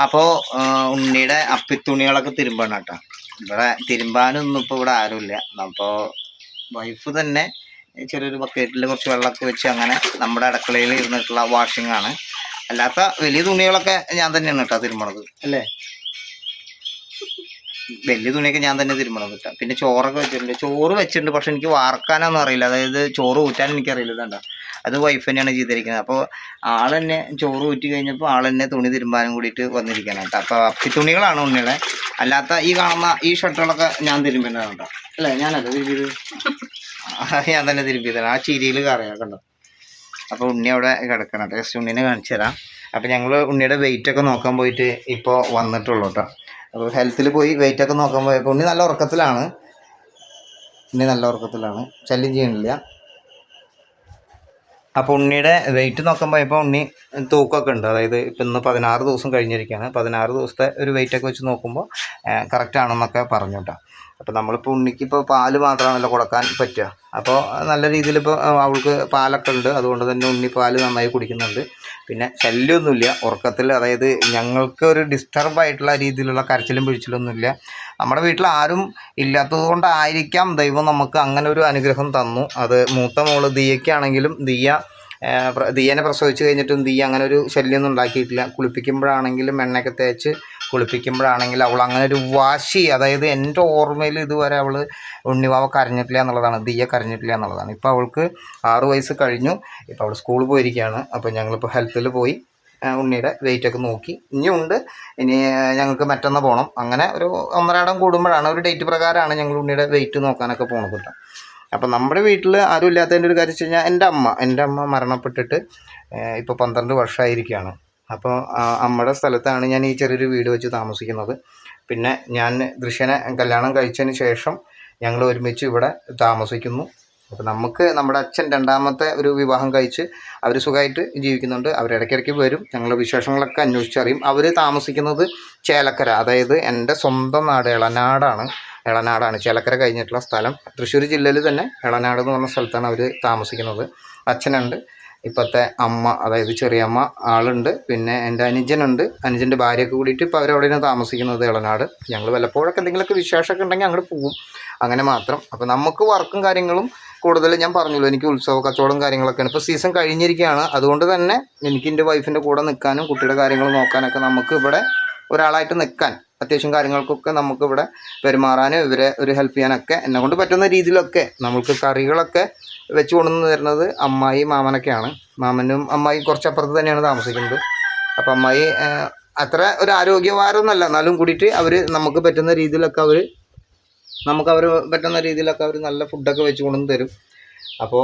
അപ്പോൾ ഉണ്ണിയുടെ അപ്പിത്തുണികളൊക്കെ തിരുമ്പണം കേട്ടോ. ഇവിടെ തിരുമ്പാനൊന്നും ഇപ്പോൾ ഇവിടെ ആരുമില്ല. അപ്പോൾ വൈഫ് തന്നെ ചെറിയൊരു ബക്കറ്റിൽ കുറച്ച് വെള്ളമൊക്കെ വെച്ച് അങ്ങനെ നമ്മുടെ അടുക്കളയിൽ ഇരുന്നിട്ടുള്ള വാഷിംഗ് ആണ്. അല്ലാത്ത വലിയ തുണികളൊക്കെ ഞാൻ തന്നെയാണ് കേട്ടോ തിരുമ്പണത്, അല്ലേ? വലിയ തുണിയൊക്കെ ഞാൻ തന്നെ തിരുമ്പണത് കേട്ടോ. പിന്നെ ചോറൊക്കെ വെച്ചിട്ടുണ്ട്, ചോറ് വെച്ചിട്ടുണ്ട്, പക്ഷെ എനിക്ക് വാർക്കാനൊന്നും അറിയില്ല. അതായത് ചോറ് ഊറ്റാൻ എനിക്കറിയില്ല. ഇതണ്ട, അത് വൈഫ് തന്നെയാണ് ചെയ്തിരിക്കുന്നത്. അപ്പോൾ ആൾ തന്നെ ചോറ് ഊറ്റി കഴിഞ്ഞപ്പോൾ ആൾ തന്നെ തുണി തിരുമ്പാനും കൂടിയിട്ട് വന്നിരിക്കണം കേട്ടോ. അപ്പോൾ അപ്പിത്തുണികളാണ് ഉണ്ണിയുടെ. അല്ലാത്ത ഈ കാണുന്ന ഈ ഷർട്ടുകളൊക്കെ ഞാൻ തിരുമ്പേണ്ടതാണ് കേട്ടോ, അല്ലേ? ഞാനല്ല തിരുമ്പിയത്, ഞാൻ തന്നെ തിരുമ്പിയതാണ്. ആ ചിരിയിൽ കറിയാ കണ്ടോ. അപ്പോൾ ഉണ്ണി അവിടെ കിടക്കണം കേട്ടോ. ജസ്റ്റ് ഉണ്ണീനെ കാണിച്ചു തരാം. അപ്പോൾ ഞങ്ങൾ ഉണ്ണിയുടെ വെയിറ്റൊക്കെ നോക്കാൻ പോയിട്ട് ഇപ്പോൾ വന്നിട്ടുള്ളൂ കേട്ടോ. അപ്പോൾ ഹെൽത്തിൽ പോയി വെയിറ്റൊക്കെ നോക്കാൻ പോയപ്പോൾ ഉണ്ണി നല്ല ഉറക്കത്തിലാണ്. ശല്യം ചെയ്യണില്ല. അപ്പോൾ ഉണ്ണിയുടെ വെയിറ്റ് നോക്കാൻ പോയപ്പോൾ ഉണ്ണി തൂക്കമൊക്കെ ഉണ്ട്. അതായത് ഇപ്പം ഇന്ന് 16 ദിവസം കഴിഞ്ഞിരിക്കുകയാണ്. 16 ദിവസത്തെ ഒരു വെയിറ്റൊക്കെ വെച്ച് നോക്കുമ്പോൾ കറക്റ്റാണെന്നൊക്കെ പറഞ്ഞു കേട്ടോ. അപ്പോൾ നമ്മളിപ്പോൾ ഉണ്ണിക്കിപ്പോൾ പാല് മാത്രമാണല്ലോ കൊടുക്കാൻ പറ്റുക. അപ്പോൾ നല്ല രീതിയിൽ ഇപ്പോൾ അവൾക്ക് പാലൊക്കെ ഉണ്ട്. അതുകൊണ്ട് തന്നെ ഉണ്ണി പാല് നന്നായി കുടിക്കുന്നുണ്ട്. പിന്നെ ശല്യമൊന്നുമില്ല ഉറക്കത്തിൽ. അതായത് ഞങ്ങൾക്ക് ഒരു ഡിസ്റ്റർബായിട്ടുള്ള രീതിയിലുള്ള കരച്ചിലും പിഴിച്ചിലൊന്നുമില്ല. നമ്മുടെ വീട്ടിൽ ആരും ഇല്ലാത്തത് കൊണ്ടായിരിക്കാം ദൈവം നമുക്ക് അങ്ങനെ ഒരു അനുഗ്രഹം തന്നു. അത് മൂത്ത മോള് ദിയയ്ക്കാണെങ്കിലും ദിയനെ പ്രസവിച്ച് കഴിഞ്ഞിട്ടും ദിയ അങ്ങനെ ഒരു ശല്യമൊന്നും ഉണ്ടാക്കിയിട്ടില്ല. കുളിപ്പിക്കുമ്പോഴാണെങ്കിലും എണ്ണയൊക്കെ തേച്ച് കുളിപ്പിക്കുമ്പോഴാണെങ്കിലും അവൾ അങ്ങനെ ഒരു വാശി, അതായത് എൻ്റെ ഓർമ്മയിൽ ഇതുവരെ അവൾ ഉണ്ണിവാവ കരഞ്ഞിട്ടില്ല എന്നുള്ളതാണ്, ദിയ കരഞ്ഞിട്ടില്ല എന്നുള്ളതാണ്. ഇപ്പോൾ അവൾക്ക് 6 വയസ്സ് കഴിഞ്ഞു. ഇപ്പോൾ അവൾ സ്കൂളിൽ പോയിരിക്കുകയാണ്. അപ്പോൾ ഞങ്ങളിപ്പോൾ ഹെൽത്തിൽ പോയി ഉണ്ണിയുടെ വെയിറ്റൊക്കെ നോക്കി. ഇനി ഞങ്ങൾക്ക് മറ്റൊന്ന് പോകണം. അങ്ങനെ ഒരു 1.5 ഇടം കൂടുമ്പോഴാണ്, ഒരു ഡേറ്റ് പ്രകാരമാണ് ഞങ്ങൾ ഉണ്ണിയുടെ വെയിറ്റ് നോക്കാനൊക്കെ പോകണത് കേട്ടോ. അപ്പം നമ്മുടെ വീട്ടിൽ ആരും ഇല്ലാത്തതിൻ്റെ ഒരു കാര്യം വെച്ച് കഴിഞ്ഞാൽ എൻ്റെ അമ്മ മരണപ്പെട്ടിട്ട് ഇപ്പോൾ 12 വർഷമായിരിക്കുകയാണ്. അപ്പോൾ അമ്മയുടെ സ്ഥലത്താണ് ഞാൻ ഈ ചെറിയൊരു വീട് വെച്ച് താമസിക്കുന്നത്. പിന്നെ ഞാൻ ദൃശ്യനെ കല്യാണം കഴിച്ചതിന് ശേഷം ഞങ്ങൾ ഒരുമിച്ച് ഇവിടെ താമസിക്കുന്നു. അപ്പോൾ നമ്മുടെ അച്ഛൻ 2ാമത്തെ ഒരു വിവാഹം കഴിച്ച് അവർ സുഖമായിട്ട് ജീവിക്കുന്നുണ്ട്. അവരിടയ്ക്കിടയ്ക്ക് വരും, ഞങ്ങളുടെ വിശേഷങ്ങളൊക്കെ അന്വേഷിച്ചറിയും. അവർ താമസിക്കുന്നത് ചേലക്കര, അതായത് എൻ്റെ സ്വന്തം നാട് എളനാടാണ്. ചേലക്കര കഴിഞ്ഞിട്ടുള്ള സ്ഥലം തൃശ്ശൂർ ജില്ലയിൽ തന്നെ എളനാട് എന്ന് പറഞ്ഞ സ്ഥലത്താണ് അവർ താമസിക്കുന്നത്. അച്ഛനുണ്ട്, ഇപ്പോഴത്തെ അമ്മ അതായത് ചെറിയമ്മ ആളുണ്ട്, പിന്നെ എൻ്റെ അനുജനുണ്ട്, അനുജൻ്റെ ഭാര്യയൊക്കെ കൂടിയിട്ട് ഇപ്പോൾ അവരവിടെയാണ് താമസിക്കുന്നത് എളനാട്. ഞങ്ങൾ വല്ലപ്പോഴൊക്കെ എന്തെങ്കിലുമൊക്കെ വിശേഷമൊക്കെ ഉണ്ടെങ്കിൽ അങ്ങോട്ട് പോകും, അങ്ങനെ മാത്രം. അപ്പോൾ നമുക്ക് വർക്കും കാര്യങ്ങളും കൂടുതൽ ഞാൻ പറഞ്ഞല്ലോ, എനിക്ക് ഉത്സവ കച്ചവടം കാര്യങ്ങളൊക്കെയാണ്. ഇപ്പോൾ സീസൺ കഴിഞ്ഞിരിക്കുകയാണ്. അതുകൊണ്ട് തന്നെ എനിക്ക് എൻ്റെ വൈഫിൻ്റെ കൂടെ നിൽക്കാനും കുട്ടിയുടെ കാര്യങ്ങൾ നോക്കാനൊക്കെ നമുക്ക് ഇവിടെ ഒരാളായിട്ട് നിൽക്കാൻ, അത്യാവശ്യം കാര്യങ്ങൾക്കൊക്കെ നമുക്കിവിടെ പെരുമാറാനും ഇവരെ ഒരു ഹെൽപ്പ് ചെയ്യാനൊക്കെ എന്നെക്കൊണ്ട് പറ്റുന്ന രീതിയിലൊക്കെ നമ്മൾക്ക് കറികളൊക്കെ വെച്ച് കൊണ്ടുവന്ന് തരുന്നത് അമ്മായി മാമനൊക്കെയാണ്. മാമനും അമ്മായി കുറച്ചപ്പുറത്ത് തന്നെയാണ് താമസിക്കുന്നത്. അപ്പോൾ അമ്മായി അത്ര ഒരു ആരോഗ്യവാരമൊന്നുമല്ല, എന്നാലും കൂടിയിട്ട് അവർ നമുക്ക് പറ്റുന്ന രീതിയിലൊക്കെ അവർ നല്ല ഫുഡൊക്കെ വെച്ച് കൊണ്ടുവന്ന് തരും. അപ്പോൾ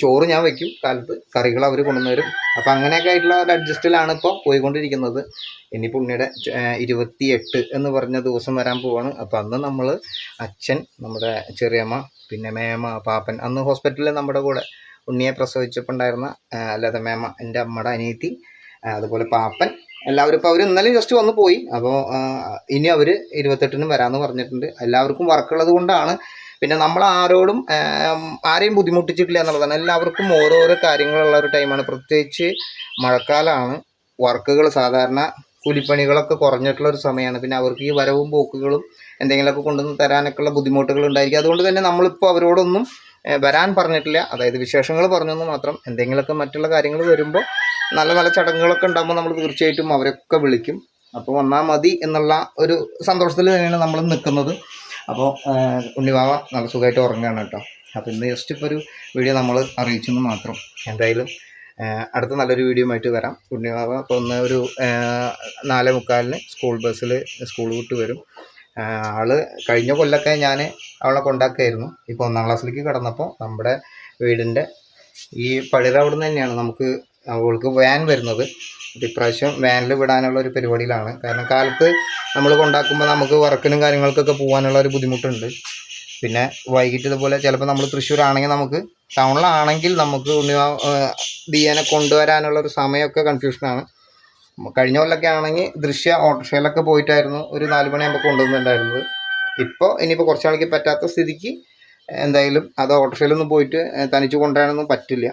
ചോറ് ഞാൻ വയ്ക്കും കാലത്ത്, കറികൾ അവർ കൊണ്ടുവന്ന് തരും. അപ്പോൾ അങ്ങനെയൊക്കെ ആയിട്ടുള്ള ഒരു അഡ്ജസ്റ്റിലാണ് ഇപ്പോൾ പോയിക്കൊണ്ടിരിക്കുന്നത്. ഇനിയിപ്പോൾ ഉണ്ണിയുടെ 28 എന്ന് പറഞ്ഞ ദിവസം വരാൻ പോവാണ്. അപ്പോൾ അന്ന് നമ്മൾ അച്ഛൻ, നമ്മുടെ ചെറിയമ്മ, പിന്നെ മേമ, പാപ്പൻ, അന്ന് ഹോസ്പിറ്റലിൽ നമ്മുടെ കൂടെ ഉണ്ണിയെ പ്രസവിച്ചപ്പോൾ ഉണ്ടായിരുന്ന അല്ലാതെ മേമ, എൻ്റെ അമ്മയുടെ അനിയത്തി, അതുപോലെ പാപ്പൻ, എല്ലാവരും ഇപ്പോൾ അവർ ഇന്നലെ ജസ്റ്റ് വന്ന് പോയി. അപ്പോൾ ഇനി അവർ 28-ന് വരാമെന്ന് പറഞ്ഞിട്ടുണ്ട്. എല്ലാവർക്കും വർക്കുള്ളത് കൊണ്ടാണ്. പിന്നെ നമ്മൾ ആരെയും ബുദ്ധിമുട്ടിച്ചിട്ടില്ല എന്നുള്ളതാണ്. എല്ലാവർക്കും ഓരോരോ കാര്യങ്ങളുള്ള ഒരു ടൈമാണ്. പ്രത്യേകിച്ച് മഴക്കാലമാണ്. വർക്കുകൾ സാധാരണ കൂലിപ്പണികളൊക്കെ കുറഞ്ഞിട്ടുള്ള ഒരു സമയമാണ്. പിന്നെ അവർക്ക് ഈ വരവും പോക്കുകളും എന്തെങ്കിലുമൊക്കെ കൊണ്ടുവന്ന് തരാനൊക്കെ ഉള്ള ബുദ്ധിമുട്ടുകൾ ഉണ്ടായിരിക്കും. അതുകൊണ്ട് തന്നെ നമ്മളിപ്പോൾ അവരോടൊന്നും വരാൻ പറഞ്ഞിട്ടില്ല. അതായത് വിശേഷങ്ങൾ പറഞ്ഞെന്ന് മാത്രം. എന്തെങ്കിലുമൊക്കെ മറ്റുള്ള കാര്യങ്ങൾ വരുമ്പോൾ നല്ല ചടങ്ങുകളൊക്കെ ഉണ്ടാകുമ്പോൾ നമ്മൾ തീർച്ചയായിട്ടും അവരൊക്കെ വിളിക്കും. അപ്പോൾ വന്നാൽ മതി എന്നുള്ള ഒരു സന്തോഷത്തിൽ തന്നെയാണ് നമ്മൾ നിൽക്കുന്നത്. അപ്പോൾ ഉണ്ണിവാവ നല്ല സുഖമായിട്ട് ഉറങ്ങുകയാണ് കേട്ടോ. അപ്പോൾ ഇന്ന് ജസ്റ്റ് ഇപ്പോൾ ഒരു വീഡിയോ നമ്മൾ അറിയിച്ചെന്ന് മാത്രം. എന്തായാലും അടുത്ത നല്ലൊരു വീഡിയോ ആയിട്ട് വരാം. ഉണ്ണിവാവ ഇപ്പോൾ ഒരു 4:45-ന് സ്കൂൾ ബസ്സിൽ സ്കൂൾ വിട്ട് വരും. കഴിഞ്ഞ കൊല്ലമൊക്കെ ഞാൻ അവളെ കൊണ്ടാക്കുമായിരുന്നു. ഇപ്പോൾ 1ാം ക്ലാസ്സിലേക്ക് കടന്നപ്പോൾ നമ്മുടെ വീടിൻ്റെ ഈ പഴയ അവിടെ നിന്ന് തന്നെയാണ് അവൾക്ക് വാൻ വരുന്നത്. ഇപ്രാവശ്യം വാനിൽ വിടാനുള്ള ഒരു പരിപാടിയിലാണ്. കാരണം കാലത്ത് നമ്മൾ കൊണ്ടാക്കുമ്പോൾ നമുക്ക് വർക്കിനും കാര്യങ്ങൾക്കൊക്കെ പോകാനുള്ള ഒരു ബുദ്ധിമുട്ടുണ്ട്. പിന്നെ വൈകിട്ട് ഇതുപോലെ ചിലപ്പോൾ നമ്മൾ തൃശ്ശൂരാണെങ്കിൽ നമുക്ക് ടൗണിലാണെങ്കിൽ നമുക്ക് ദിയനെ കൊണ്ടുവരാനുള്ള ഒരു സമയമൊക്കെ കൺഫ്യൂഷനാണ്. കഴിഞ്ഞ കൊല്ലമൊക്കെ ആണെങ്കിൽ ദൃശ്യ ഓട്ടോറിക്ഷയിലൊക്കെ പോയിട്ടായിരുന്നു ഒരു 4 മണിയാകുമ്പോൾ കൊണ്ടുവന്നിട്ടുണ്ടായിരുന്നത്. ഇനിയിപ്പോൾ കുറച്ചാൾക്ക് പറ്റാത്ത സ്ഥിതിക്ക് എന്തായാലും അത് ഓട്ടോറിക്ഷയിലൊന്നും പോയിട്ട് തനിച്ച് കൊണ്ടുവരാനൊന്നും പറ്റില്ല.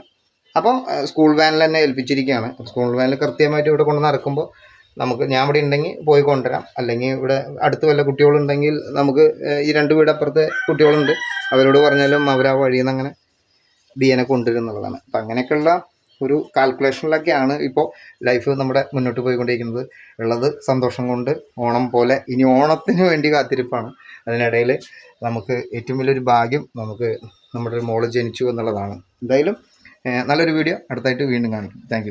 അപ്പോൾ സ്കൂൾ വാനിൽ തന്നെ ഏൽപ്പിച്ചിരിക്കുകയാണ്. സ്കൂൾ വാനിൽ കൃത്യമായിട്ട് ഇവിടെ കൊണ്ട് നടക്കുമ്പോൾ നമുക്ക് ഞാൻ ഇവിടെ ഉണ്ടെങ്കിൽ പോയി കൊണ്ടുവരാം, അല്ലെങ്കിൽ ഇവിടെ അടുത്ത് വല്ല കുട്ടികളുണ്ടെങ്കിൽ നമുക്ക് ഈ 2 വീടപ്പുറത്തെ കുട്ടികളുണ്ട്, അവരോട് പറഞ്ഞാലും അവർ ആ വഴിയിൽ നിന്ന് അങ്ങനെ ദിയനെ കൊണ്ടുവരുന്നുള്ളതാണ്. അപ്പം അങ്ങനെയൊക്കെയുള്ള ഒരു കാൽക്കുലേഷനിലൊക്കെയാണ് ഇപ്പോൾ ലൈഫ് നമ്മുടെ മുന്നോട്ട് പോയിക്കൊണ്ടിരിക്കുന്നത്. ഉള്ളത് സന്തോഷം കൊണ്ട് ഓണം പോലെ ഇനി ഓണത്തിന് വേണ്ടി കാത്തിരിപ്പാണ്. അതിനിടയിൽ നമുക്ക് ഏറ്റവും വലിയൊരു ഭാഗ്യം നമുക്ക് നമ്മുടെ ഒരു മോള് ജനിച്ചു എന്നുള്ളതാണ്. എന്തായാലും നല്ലൊരു വീഡിയോ അടുത്തായിട്ട് വീണ്ടും കാണിക്കും. താങ്ക്